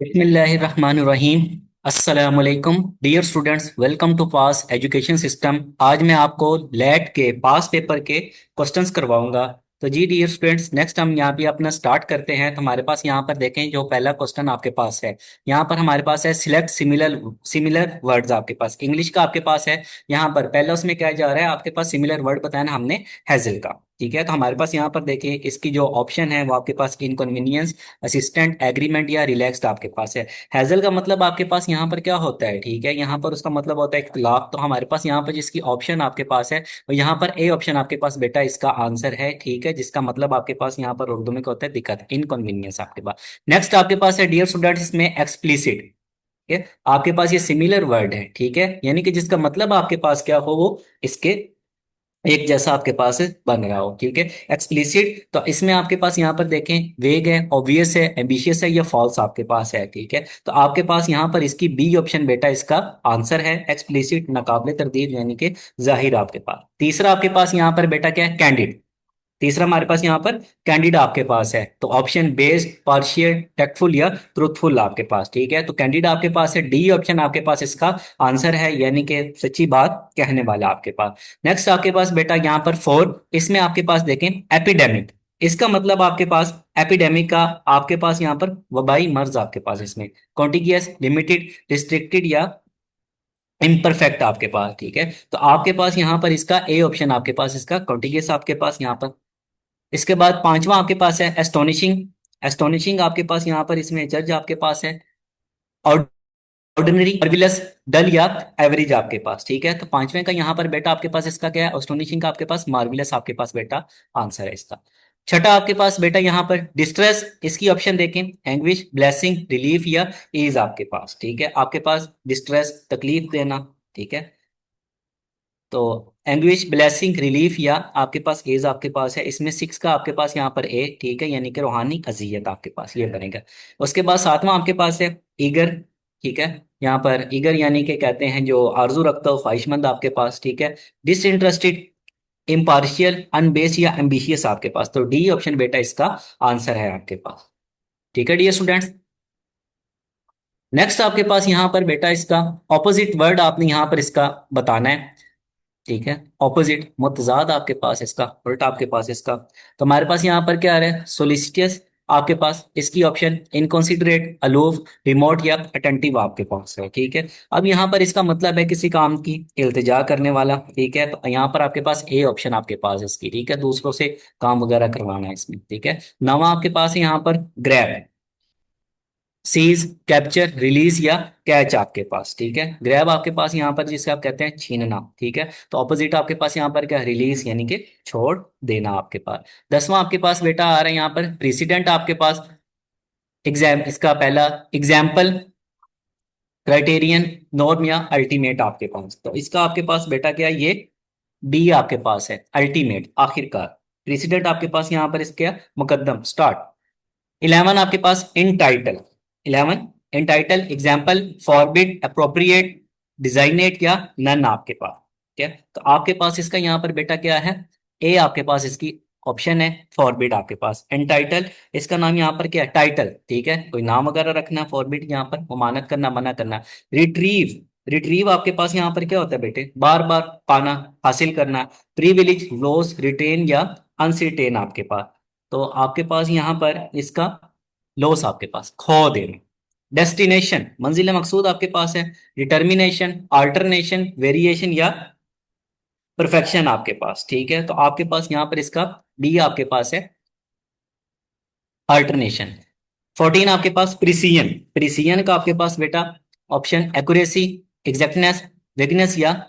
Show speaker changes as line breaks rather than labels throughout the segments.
बिस्मिल्लाहिर्रहमानिर्रहीम। अस्सलाम वालेकुम dear students, welcome to pass education system. आज मैं आपको लेट के पास पेपर के क्वेश्चंस करवाऊंगा। तो जी डियर स्टूडेंट्स, नेक्स्ट हम यहाँ पे अपना स्टार्ट करते हैं। तो हमारे पास यहाँ पर देखें, जो पहला क्वेश्चन आपके पास है, यहाँ पर हमारे पास है सिलेक्ट सिमिलर सिमिलर वर्ड्स। आपके पास इंग्लिश का आपके पास है। यहाँ पर पहला उसमें क्या जा रहा है, आपके पास सिमिलर वर्ड बताया ना हमने, हैजल का। ठीक है, तो हमारे पास यहाँ पर देखें, इसकी जो ऑप्शन है वो आपके पास इनकन्वीनियंस, असिस्टेंट, एग्रीमेंट या रिलैक्स्ड आपके पास है। हैजल का मतलब आपके पास यहाँ पर क्या होता है, ठीक है, यहाँ पर उसका मतलब होता है इख्तिलाफ। तो हमारे पास यहाँ पर जिसकी ऑप्शन आपके पास है, और यहाँ पर ए ऑप्शन आपके पास बेटा इसका आंसर है। ठीक है, जिसका मतलब आपके पास यहाँ पर उर्दू में क्या होता है, दिक्कत, इनकन्वीनियंस आपके पास। नेक्स्ट आपके पास है डियर स्टूडेंट्स, इसमें एक्सप्लिसिट। ठीक है, आपके पास ये सिमिलर वर्ड है। ठीक है, यानी कि जिसका मतलब आपके पास क्या हो, वो इसके एक जैसा आपके पास बन रहा हो। ठीक है, एक्सप्लिसिट, तो इसमें आपके पास यहाँ पर देखें, वेग है, ऑब्वियस है, एम्बिशियस है या फॉल्स आपके पास है। ठीक है, तो आपके पास यहाँ पर इसकी बी ऑप्शन बेटा इसका आंसर है, एक्सप्लिसिट, नाकाबिले तरदीद, यानी कि जाहिर आपके पास। तीसरा आपके पास यहाँ पर बेटा क्या है, कैंडिड। तीसरा हमारे पास यहाँ पर कैंडिड आपके पास है। तो ऑप्शन बेस्ड, पार्शियल, टेक्टफुल या ट्रूथफुल आपके पास। ठीक है, तो कैंडिड आपके पास है, डी ऑप्शन आपके पास इसका आंसर है, यानी कि सच्ची बात कहने वाला आपके पास। नेक्स्ट आपके पास बेटा यहाँ पर फोर, इसमें आपके पास देखें एपिडेमिक। इसका मतलब आपके पास एपिडेमिक का आपके पास यहाँ पर वबाई मर्ज आपके पास, इसमें कॉन्टिगियस, लिमिटेड, रिस्ट्रिक्टेड या इम्परफेक्ट आपके पास। ठीक है, तो आपके पास यहाँ पर इसका ए ऑप्शन आपके पास इसका कॉन्टिगियस आपके पास यहाँ पर। इसके बाद पांचवा आपके पास है एस्टोनिशिंग। एस्टोनिशिंग आपके पास यहाँ पर इसमें जज आपके पास है, ऑर्डिनरी, मार्विलस, डल या एवरेज आपके पास। ठीक है, तो पांचवें का यहाँ पर बेटा आपके पास इसका क्या है, एस्टोनिशिंग का आपके पास मार्विलस आपके पास बेटा आंसर है इसका। छठा आपके पास बेटा यहाँ पर डिस्ट्रेस, इसकी ऑप्शन देखें, एंग्विश, ब्लेसिंग, रिलीफ या ईज आपके पास। ठीक है, आपके पास डिस्ट्रेस, तकलीफ देना। ठीक है, तो एंग्विश, ब्लेसिंग, रिलीफ या आपके पास एज आपके पास है। इसमें सिक्स का आपके पास यहाँ पर ए। ठीक है, यानी कि रूहानी अजियत आपके पास ये बनेगा। उसके बाद सातवां आपके पास है ईगर। ठीक है, यहाँ पर ईगर यानी कि कहते हैं जो आरजू रखता हो, ख्वाहिशमंद आपके पास। ठीक है, डिसइंटरेस्टेड, इम्पार्शियल, अनबेस या एम्बिशियस आपके पास। तो डी ऑप्शन बेटा इसका आंसर है आपके पास। ठीक है डियर स्टूडेंट्स, नेक्स्ट आपके पास यहाँ पर बेटा इसका ऑपोजिट वर्ड आपने यहाँ पर इसका बताना है। ठीक है, ऑपोजिट, मुतजाद आपके पास इसका, उल्टा आपके पास इसका। तो हमारे पास यहाँ पर क्या आ रहा है, सोलिसिटियस आपके पास, इसकी ऑप्शन इनकॉन्सिडरेट, अलूफ, रिमोट या अटेंटिव आपके पास है। ठीक है, अब यहाँ पर इसका मतलब है किसी काम की इल्तिजा करने वाला। ठीक है, तो यहाँ पर आपके पास ए ऑप्शन आपके पास है इसकी। ठीक है, दूसरों से काम वगैरह करवाना है इसमें। ठीक है, नवा आपके पास है यहाँ पर ग्रैब, सीज, कैप्चर, रिलीज या कैच आपके पास। ठीक है, ग्रैब आपके पास यहाँ पर जिसे आप कहते हैं छीनना। ठीक है, तो ऑपोजिट आपके पास यहाँ पर क्या, रिलीज, यानी कि छोड़ देना आपके पास। दसवां आपके पास बेटा आ रहा है यहाँ पर प्रेसिडेंट आपके पास, एग्जाम, इसका पहला एग्जाम्पल, क्राइटेरियन, नॉर्म या अल्टीमेट आपके पास। तो इसका आपके पास बेटा क्या है, ये डी आपके पास है, अल्टीमेट, आखिरकार। प्रेसिडेंट आपके पास यहाँ पर इसके मुकद्दम, स्टार्ट। 11 आपके पास in title, 11 in title, example, forbid, appropriate, designate या नन आपके पास। ठीक है, तो आपके पास इसका यहाँ पर बेटा क्या है, ए आपके पास इसकी ऑप्शन है, फॉरबिड आपके पास। एंटाइटल, इसका नाम यहाँ पर क्या है, टाइटल। ठीक है, कोई नाम वगैरह रखना, फॉरबिड यहाँ पर ममानत करना, मना करना। रिट्रीव, रिट्रीव आपके पास यहाँ पर क्या होता है बेटे, बार बार पाना, हासिल करना। प्रिविलेज, लॉस, रिटेन या अनसर्टेन आपके पास। तो आपके पास यहाँ पर इसका लॉस आपके पास, खो देना। डेस्टिनेशन, मंजिल मकसूद आपके पास है। डिटर्मिनेशन, अल्टरनेशन, वेरिएशन या परफेक्शन आपके पास। ठीक है, तो आपके पास यहाँ पर इसका डी आपके पास है, अल्टरनेशन। 14 आपके पास प्रिसीजन, प्रिसीजन का आपके पास बेटा ऑप्शन एक्यूरेसी, एग्जैक्टनेस, वेगनेस या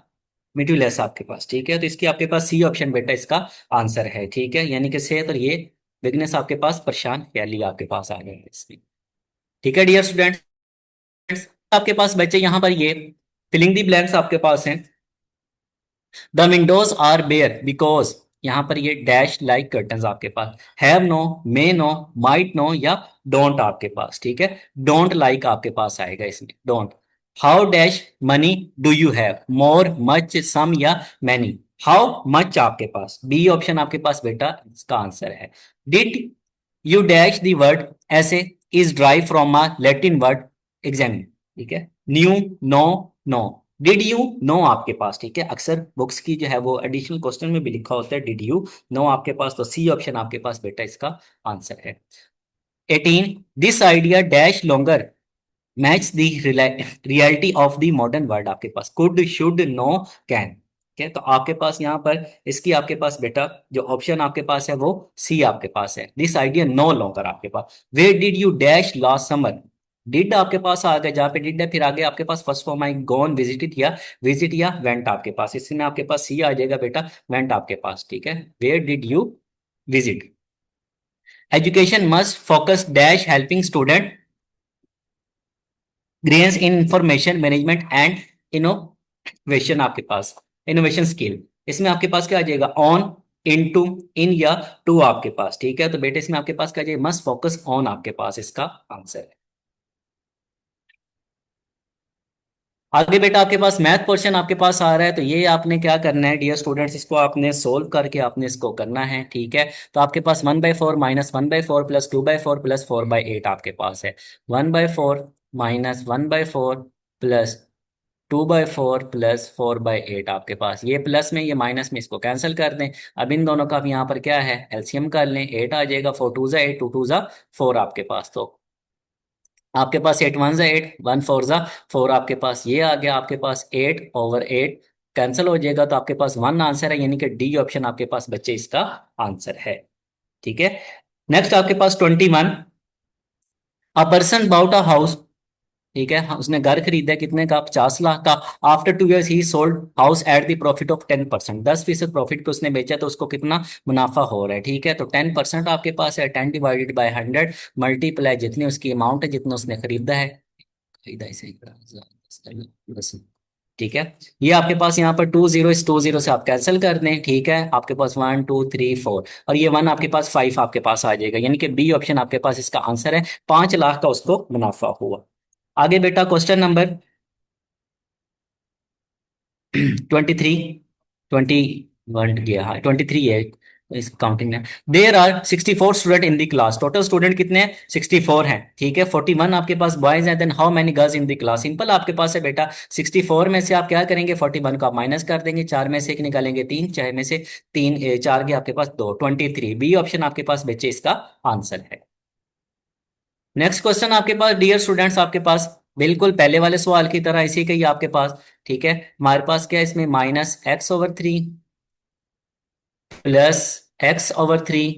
मिट्यूलेस आपके पास। ठीक है, तो इसकी आपके पास सी ऑप्शन बेटा इसका आंसर है। ठीक है, यानी कि सेहत और ये वेगनेस आपके पास, परेशान ख्याली आपके पास आ गए हैं इसमें। ठीक है डियर स्टूडेंट्स, आपके पास बच्चे यहाँ पर ये फिलिंग दी ब्लैंक्स आपके पास हैं। The windows are bare because, यहाँ पर ये डैश लाइक कर्टन्स आपके पास। Have no, may no, might no या डोंट आपके पास। ठीक है, डोंट लाइक आपके पास आएगा इसमें, don't. How dash money do you have, more, much, some या मैनी। हाउ मच आपके पास, बी ऑप्शन आपके पास बेटा इसका आंसर है। Did you dash the word, ऐसे is derived from a Latin word exam, ठीक है। Knew, know, know, did you know आपके पास, ठीक है। अक्सर बुक्स की जो है वो एडिशनल क्वेश्चन में भी लिखा होता है डिड यू नो आपके पास, तो सी ऑप्शन आपके पास बेटा इसका आंसर है। 18, this idea dash longer match the reality of the modern world आपके पास, कुड, शुड, नो, कैन, ठीक है। तो आपके पास यहाँ पर इसकी आपके पास बेटा जो ऑप्शन आपके पास है वो सी आपके पास है। दिस आइडिया नो लॉन्गर आपके पास। Where did you dash last summer, did आपके पास आ गया, जहाँ पे डिड है फिर आगे आपके पास first form I gone, visited या विजिट या वेंट आपके पास, इसमें आपके पास सी आ जाएगा बेटा, वेंट आपके पास, ठीक है। Where did you visit. Education must focus dash helping student grains in information management and innovation आपके पास, इनोवेशन स्किल, इसमें आपके पास क्या आ जाएगा, ऑन, इन टू, इन या टू आपके पास, ठीक है। तो बेटे इसमें आपके पास क्या आ जाएगा, मस्ट फोकस ऑन आपके पास इसका आंसर है। आगे बेटा आपके पास मैथ पोर्शन आपके पास आ रहा है, तो ये आपने क्या करना है डियर स्टूडेंट्स, इसको आपने सोल्व करके आपने इसको करना है, ठीक है। तो आपके पास 1/4 माइनस 1/4 प्लस 2/4 प्लस 4/8 आपके पास है। 1/4 माइनस 1/4 प्लस 2/4 प्लस 4/8 आपके पास, ये प्लस में ये माइनस में इसको कैंसिल कर दें। अब इन दोनों का भी यहाँ पर क्या है, एलसीएम कर लें। 8 आ जाएगा, 4 2 जा 8, 2 2 जा 4 आपके पास, तो आपके पास 8 1 जा 8, 1 4 जा 4 आपके पास, ये आ गया आपके पास 8/8 कैंसिल हो जाएगा, तो आपके पास 1 आंसर है, यानी कि डी ऑप्शन आपके पास बच्चे इसका आंसर है, ठीक है। नेक्स्ट आपके पास 21, a person bought a house, ठीक है। हाँ, उसने घर खरीदा है कितने का, 50 लाख का। After 2 years he sold house at the profit of 10%, 10% profit पे उसने बेचा, तो उसको कितना मुनाफा हो रहा है, ठीक है। तो 10% आपके पास है, 10 डिवाइडेड बाय 100 मल्टीप्लाई जितनी उसकी अमाउंट है, जितना उसने खरीदा है, खरीदा इसे, बस, ठीक है। ये आपके पास यहाँ पर 2 0 इस 2 0 से आप कैंसिल कर दें, ठीक है। आपके पास 1 2 3 4 और ये 1 आपके पास 5 आपके पास आ जाएगा, यानी कि बी ऑप्शन आपके पास इसका आंसर है, 5 लाख का उसको मुनाफा हुआ। आगे बेटा क्वेश्चन नंबर 23, 21 गया, हाँ 23 है इस काउंटिंग में। There are 64 student in the class, total student कितने हैं, 64 हैं, ठीक है। 41 आपके पास बॉयज हैं, then how many girls in the class, simple आपके पास है बेटा, 64 में से आप क्या करेंगे, 41 को आप माइनस कर देंगे, 4 में से एक निकालेंगे 3, 6 में से 3, 4 के आपके पास 2, 23, बी ऑप्शन आपके पास बच्चे इसका आंसर है। नेक्स्ट क्वेश्चन आपके पास डियर स्टूडेंट्स आपके पास बिल्कुल पहले वाले सवाल की तरह इसी का ही आपके पास, ठीक है। हमारे पास क्या है इसमें, -x/3 plus x/3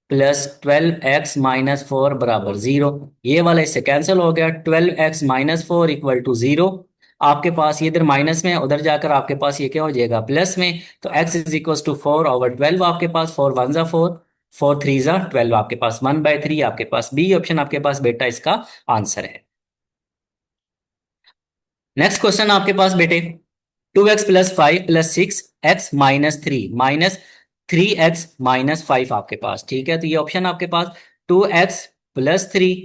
plus 12x - 4 बराबर 0, ये वाला इससे कैंसिल हो गया। 12x - 4 इक्वल टू 0, आपके पास ये इधर माइनस में, उधर जाकर आपके पास ये क्या हो जाएगा, प्लस में। तो x इज इक्वल टू 4/12 आपके पास, 4 1 जा 4, 4 3 जा 12 आपके पास, 1/3 आपके पास, बी ऑप्शन आपके पास बेटा इसका आंसर है। नेक्स्ट क्वेश्चन आपके पास बेटे, 2x + 5 + 6x - 3 -3x - 5 आपके पास, ठीक है। तो ये ऑप्शन आपके पास 2x + 3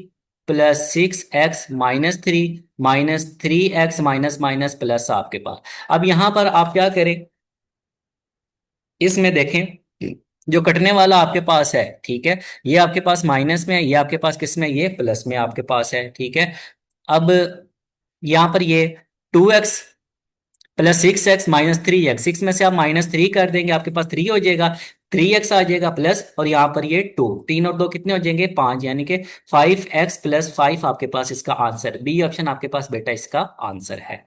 + 6x - 3 -3x minus minus plus आपके पास। अब यहां पर आप क्या करें, इसमें देखें जो कटने वाला आपके पास है, ठीक है, ये आपके पास माइनस में है, ये आपके पास किस में, ये प्लस में आपके पास है, ठीक है। अब यहां पर ये 2x + 6x - 3x, 6 में से आप -3 कर देंगे, आपके पास 3 हो जाएगा, 3x आ जाएगा प्लस, और यहाँ पर ये 2, 3 और 2 कितने हो जाएंगे, 5, यानी कि 5x + 5 आपके पास इसका आंसर, बी ऑप्शन आपके पास बेटा इसका आंसर है।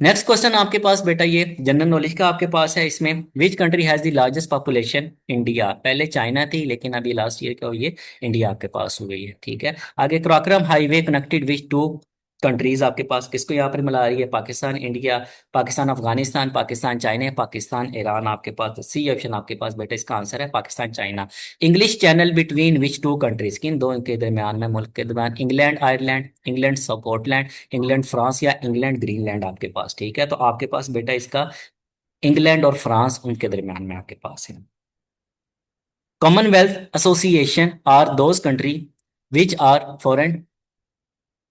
नेक्स्ट क्वेश्चन आपके पास बेटा ये जनरल नॉलेज का आपके पास है, इसमें which country has the largest population, India, पहले चाइना थी लेकिन अभी लास्ट ईयर क्या हुई है, इंडिया आपके पास हो गई है, ठीक है। आगे Karakoram highway connected which two countries आपके पास, किसको यहाँ पर मिला रही है, Pakistan India, Pakistan Afghanistan, Pakistan China, Pakistan Iran आपके पास, सी ऑप्शन आपके पास बेटा इसका आंसर है Pakistan China. English channel between which two countries, किन दो के दरमियान में, मुल्क के दरमियान, England Ireland, England Scotland, England France या इंग्लैंड ग्रीनलैंड आपके पास, ठीक है। तो आपके पास बेटा इसका इंग्लैंड और फ्रांस उनके दरमियान में आपके पास है। Commonwealth association are those country which are foreign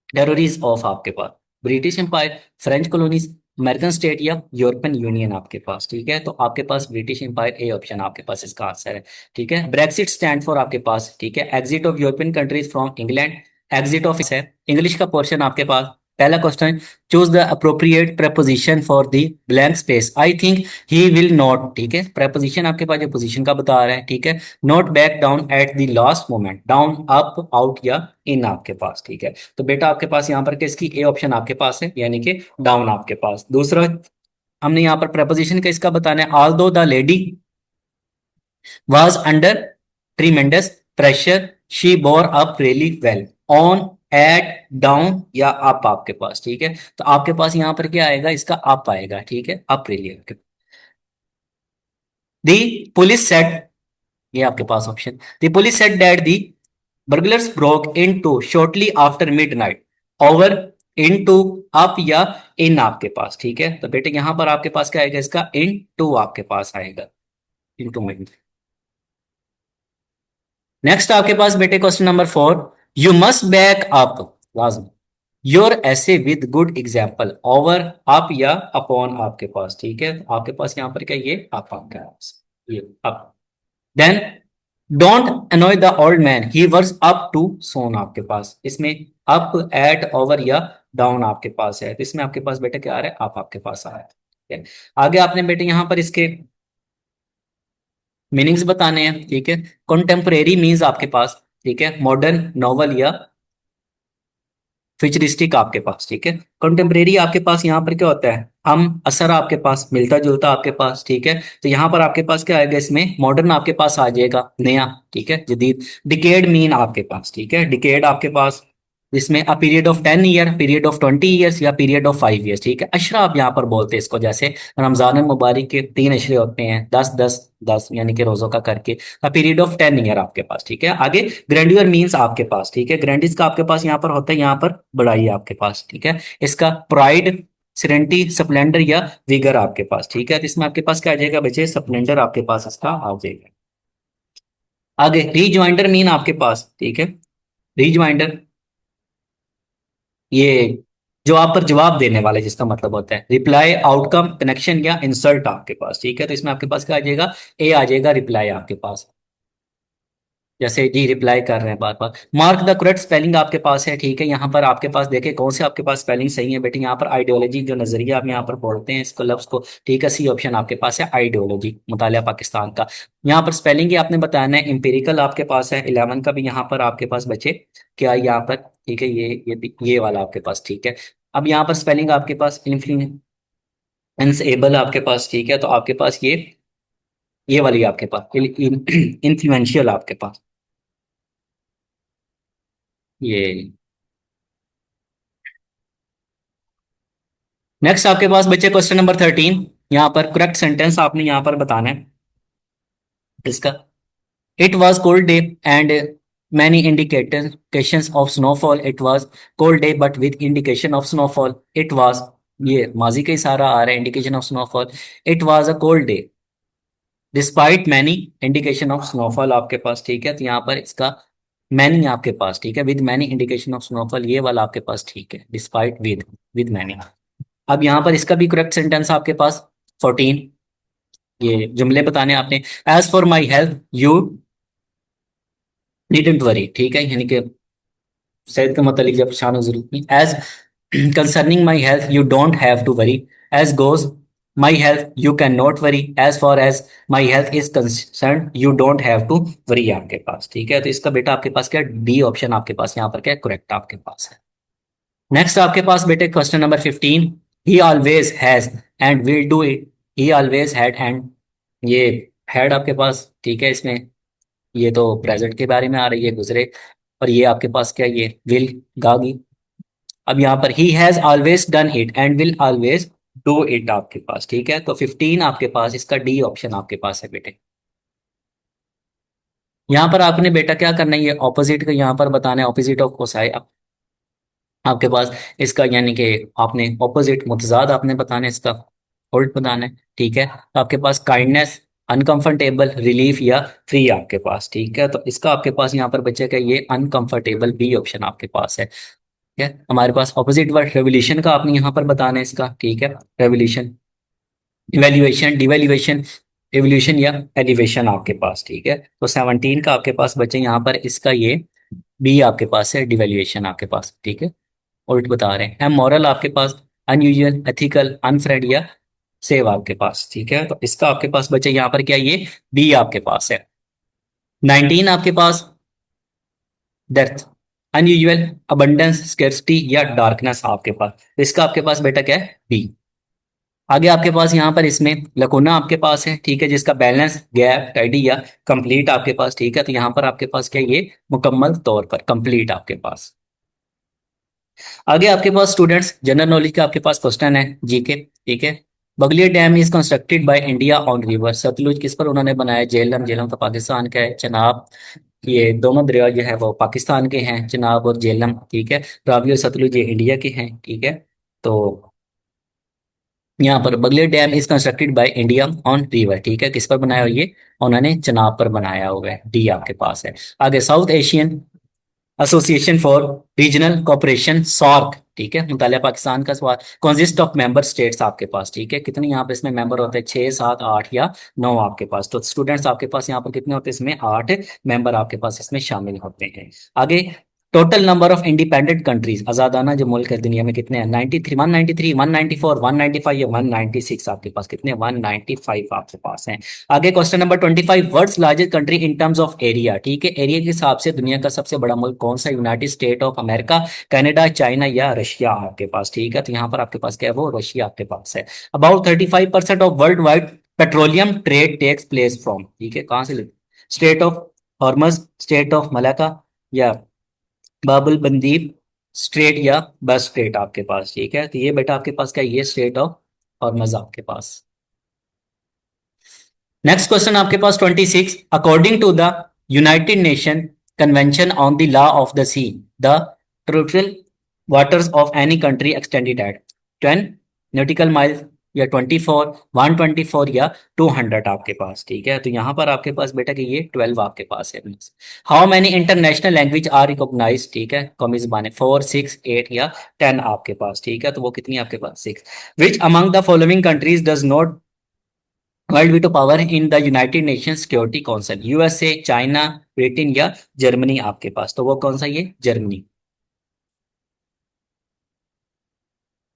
territories of आपके पास, British empire, French colonies, American state या यूरोपियन यूनियन आपके पास, ठीक है। तो आपके पास ब्रिटिश एम्पायर, ए ऑप्शन आपके पास इसका आंसर है, ठीक है। ब्रेक्सिट स्टैंड फॉर आपके पास, ठीक है, exit of European countries from England, exit of है इंग्लिश का पोर्शन आपके पास। पहला question, choose the appropriate preposition for the blank space, I think he will not, ठीक है। preposition आपके पास जो पोजीशन का बता रहा है, ठीक है। Not back down at the last moment, down, up, out या इन आपके पास, ठीक है। तो बेटा आपके पास यहाँ पर किसकी, ए ऑप्शन आपके पास है, यानी कि डाउन आपके पास। दूसरा, हमने यहाँ पर preposition का इसका बताना है, although the lady was under tremendous pressure she bore up really well, on, at, down या up आपके पास, ठीक है। तो आपके पास यहाँ पर क्या आएगा, इसका up आएगा, ठीक है, up really। The police set, ये आपके पास option, the police set that the burglars broke into shortly after midnight, over, into, up या in आपके पास, ठीक है। तो बेटे यहाँ पर आपके पास क्या आएगा, इसका into आपके पास आएगा, into में। नेक्स्ट आपके पास बेटे question number 4, you must back up, लाजम, your essay with good example, over, up या अपॉन आपके पास, ठीक है। तो आपके पास यहाँ पर क्या, ये अप आपके पास, ये up. Then don't annoy the old man, he worse up to son आपके पास, इसमें अप, एट, ओवर या डाउन आपके पास है। तो इसमें आपके पास बेटा क्या आ रहा है, अप आपके पास आ रहा है, ठीक है। आगे आपने बेटे यहाँ पर इसके मीनिंग्स बताने हैं, ठीक है। कॉन्टेम्परेरी मीन्स आपके पास, ठीक है, मॉडर्न, नॉवल या फ्यूचरिस्टिक आपके पास, ठीक है। कंटेम्परेरी आपके पास यहाँ पर क्या होता है, हम, असर आपके पास, मिलता जुलता आपके पास, ठीक है। तो यहाँ पर आपके पास क्या आएगा, इसमें मॉडर्न आपके पास आ जाएगा, नया, ठीक है, जदीद। डिकेड मीन आपके पास, ठीक है, डिकेड आपके पास, इसमें a period of 10 year, period of 20 years या पीरियड ऑफ 5 ईयर्स, ठीक है। अशरा आप यहाँ पर बोलते हैं इसको, जैसे रमजान मुबारक के 3 अशरे होते हैं, 10 10 10 यानी कि रोजों का करके, अ पीरियड ऑफ 10 ईयर आपके पास, ठीक है। आगे ग्रैंडियर मीन्स आपके पास, ठीक है, ग्रैंडिस का आपके पास यहाँ पर होता है, यहाँ पर बड़ाई आपके पास, ठीक है। इसका प्राइड, सिरेंटी, स्प्लेंडर या विगर आपके पास, ठीक है। तो इसमें आपके पास क्या आ जाएगा बच्चे, स्प्लेंडर आपके पास इसका आ जाएगा। आगे रीज्वाइंडर मीन आपके पास, ठीक है, रीज्वाइंडर, ये जो आप पर जवाब देने वाले, जिसका मतलब होता है रिप्लाई, आउटकम, कनेक्शन या इंसल्ट आपके पास, ठीक है। तो इसमें आपके पास क्या आ जाएगा, ए आ जाएगा, रिप्लाई आपके पास, जैसे जी रिप्लाई कर रहे हैं बार बार। मार्क द करेक्ट स्पेलिंग आपके पास है, ठीक है। यहाँ पर आपके पास देखे कौन से आपके पास स्पेलिंग सही है बेटे, यहाँ पर आइडियोलॉजी जो नजरिया आप यहाँ पर बोलते हैं इसको, लफ्ज को, ठीक है, सी ऑप्शन आपके पास है, आइडियोलॉजी, मुतालिया पाकिस्तान का। यहाँ पर स्पेलिंग ही आपने बताना है, इंपेरिकल आपके पास है, 11 का भी यहाँ पर आपके पास बचे, क्या यहाँ पर, ठीक है, ये वाला आपके पास, ठीक है। अब यहाँ पर स्पेलिंग आपके पास इन्फ्लुएंस एबल आपके पास, ठीक है। तो आपके पास ये वाली आपके पास इन्फ्लुएंशियल आपके पास, ये। नेक्स्ट आपके पास बच्चे क्वेश्चन नंबर 13, यहाँ पर करेक्ट सेंटेंस आपने यहाँ पर बताना है इसका। It was cold day and many indications of snowfall, it was cold day but with indication of snowfall, it was, ये माजी का इशारा आ रहा है, indication of snowfall, it was a cold day despite many indication of snowfall आपके पास, ठीक है। तो यहाँ पर इसका मैनी आपके पास, ठीक है, with many indication of snowfall, ये वाला आपके पास, ठीक है, डिस्पाइट, विद मैनी। अब यहाँ पर इसका भी करेक्ट सेंटेंस आपके पास 14, ये जुमले बताने आपने। As for my health you needn't worry, ठीक है, यानी कि सेहत के मतलब जब परेशान हो जरूरत नहीं। As concerning my health you don't have to worry, as goes my health you can not worry, as far as my health is concern you don't have to worry आपके पास, ठीक है। तो इसका बेटा आपके पास क्या, डी ऑप्शन आपके पास यहाँ पर क्या करेक्ट आपके पास है। नेक्स्ट आपके पास बेटे question number 15, he always has and will do it, he always had and, ये हैड आपके पास, ठीक है, इसमें ये तो प्रेजेंट के बारे में आ रही है, गुजरे, और ये आपके पास क्या, ये विल, गागी। अब यहाँ पर he has always done it and will always do it आपके पास, ठीक है। तो 15 आपके पास इसका डी ऑप्शन आपके पास है बेटे। यहाँ पर आपने बेटा क्या करना है, ये ऑपोजिट का यहाँ पर बताना है, ऑपोजिट ऑफ कोसाई आपके पास इसका, यानी कि आपने ऑपोजिट मुतजाद आपने बताना है इसका, उल्ट बताना है, ठीक है। तो आपके पास काइंडनेस, अनकंफर्टेबल, रिलीफ या फ्री आपके पास, ठीक है। तो इसका आपके पास यहाँ पर बच्चे का ये अनकंफर्टेबल, बी ऑप्शन आपके पास है। है हमारे पास ऑपोजिट वर्ड रेवोल्यूशन का आपने यहाँ पर बताना है इसका, ठीक है। रेवोल्यूशन, इवेल्युएशन, डिवेल्युएशन, एवोल्यूशन या एलिवेशन आपके पास, ठीक है। तो 17 का आपके पास बचे यहाँ पर, इसका ये बी आपके पास है, डिवेल्युएशन आपके पास, ठीक है। उल्ट बता रहे हैं। एम मॉरल आपके पास अनयूजुअल, एथिकल, अनफ्रेंड या सेव आपके पास, ठीक है। तो इसका आपके पास बचे यहाँ पर क्या, ये बी आपके पास है। 19 आपके पास डेथ, अनयूजुअल, अबंडेंस, स्केर्सिटी या डार्कनेस आपके पास, तो इसका आपके पास बेटा क्या है, बी। आगे आपके पास यहाँ पर इसमें लकुना आपके पास है, ठीक है, जिसका बैलेंस, गैप, टाइडी या कंप्लीट आपके पास, ठीक है। तो यहाँ पर आपके पास क्या, ये मुकम्मल तौर पर, कंप्लीट आपके पास। आगे आपके पास स्टूडेंट्स जनरल नॉलेज का आपके पास क्वेश्चन है, जीके, ठीक है। Baglihar dam is constructed by India on river Sutlej, किस पर उन्होंने बनाया, झेलम, झेलम तो पाकिस्तान का है, चनाब, ये दोनों दरिया जो है वो पाकिस्तान के हैं, चनाब और झेलम, ठीक है। रावी और सतलुज ये इंडिया के हैं, ठीक है। तो यहाँ पर Baglihar dam is constructed by India on river, ठीक है, किस पर बनाया हुआ ये, उन्होंने चनाब पर बनाया हुआ है, डी आपके पास है। आगे South Asian association for regional cooperation SAARC, ठीक है, मुतालिया पाकिस्तान का सवाल, कॉन्सिस्ट ऑफ मेंबर स्टेट्स आपके पास, ठीक है। कितने यहाँ पे इसमें मेंबर होते हैं, 6, 7, 8 या 9 आपके पास। तो स्टूडेंट्स आपके पास यहाँ पर कितने होते हैं, इसमें 8 मेंबर आपके पास इसमें शामिल होते हैं। आगे total number of independent countries, आजादाना जो मुल्क है दुनिया में, कितने हैं, 93, 193, 194, 195 या 196 आपके पास, कितने, 195 आपके पास हैं। आगे question number 25, world's largest country in terms of area, ठीक है, एरिया के हिसाब से दुनिया का सबसे बड़ा मुल्क कौन सा, United state of America, Canada, China या रशिया आपके पास, ठीक है। तो यहाँ पर आपके पास क्या है, वो रशिया आपके पास है। About 35% of world wide petroleum trade takes place from, ठीक है, कहाँ से, strait of Hormuz, strait of Malacca या बाबुल बंदीप स्ट्रेट या बस स्ट्रेट आपके पास, ठीक है। तो ये बेटा आपके पास क्या है, ये स्ट्रेट ऑफ हॉर्मज आपके पास। नेक्स्ट क्वेश्चन आपके पास 26, according to the united nation convention on the law of the sea, the total waters of any country extended at 10 nautical mile या 24, 124 या 200 आपके पास, ठीक है। तो यहाँ पर आपके पास बेटा कि ये 12 आपके पास है। How many international language are recognize, ठीक है, कौमी जुबान है, 4, 6, 8 या 10 आपके पास, ठीक है। तो वो कितनी आपके पास, 6। विच among the following countries does not world veto power in the united nation security council, USA, China, Britain या जर्मनी आपके पास, तो वो कौन सा, ये जर्मनी।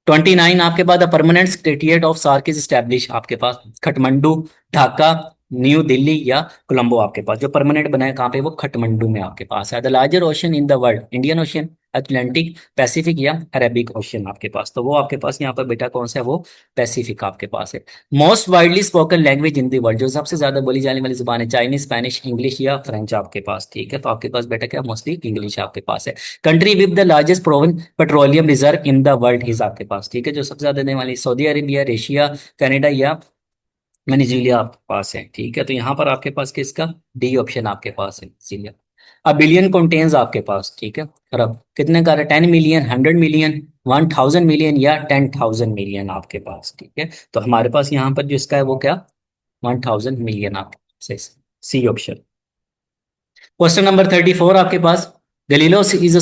29 आपके बाद permanent secretariat of SAARC is establish आपके पास, खटमंडू, ढाका, न्यू दिल्ली या कोलंबो आपके पास, जो परमानेंट बना है कहाँ पे, वो खटमंडू में आपके पास है। The larger ocean in the world, Indian ocean, Atlantic, Pacific या अरेबिक ओशन आपके पास, तो वो आपके पास यहाँ पर बेटा कौन सा है, वो पैसिफिक आपके पास है। Most widely spoken language in the world, जो सबसे ज्यादा बोली जाने वाली जुबान है, चाइनीज, स्पेनिश, इंग्लिश या फ्रेंच आपके पास, ठीक है। तो आपके पास बेटा क्या, मोस्टली इंग्लिश आपके पास है। Country with the largest proven petroleum reserve in the world is आपके पास, ठीक है, जो सबसे ज्यादा देने वाली, सऊदी अरेबिया, रशिया, कनाडा या वेनेजुएला आपके पास है, ठीक है। तो यहाँ पर आपके पास किसका, डी ऑप्शन आपके पास है, इसीलिए। अब बिलियन कंटेन्स आपके पास, ठीक है, खरब कितने का, 10 मिलियन, 100 मिलियन, 1000 मिलियन या 10,000 मिलियन आपके पास, ठीक है। तो हमारे पास यहाँ पर जो इसका है वो क्या, 1000 मिलियन आपके पास, सी ऑप्शन। क्वेश्चन नंबर 34 आपके पास, Galileo is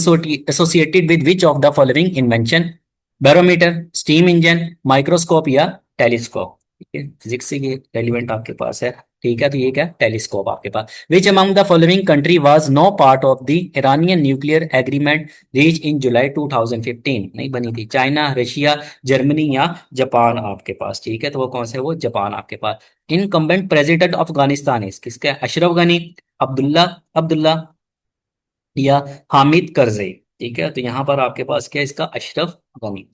associated with which of the following invention, barometer, steam engine, microscope या टेलीस्कोप, ठीक है, फिजिक्स से ये रेलिवेंट आपके पास है, ठीक है। तो ये क्या, टेलीस्कोप आपके पास। Which among the following country was no part of the Iranian nuclear agreement reach in July 2015, नहीं बनी थी, चाइना, रशिया, जर्मनी या जापान आपके पास, ठीक है। तो वो कौन सा है, वो जापान आपके पास। Incumbent president of Afghanistan is किसका, अशरफ गनी, अब्दुल्ला अब्दुल्ला या हामिद करजई, ठीक है। तो यहाँ पर आपके पास क्या है, इसका Ashraf Ghani.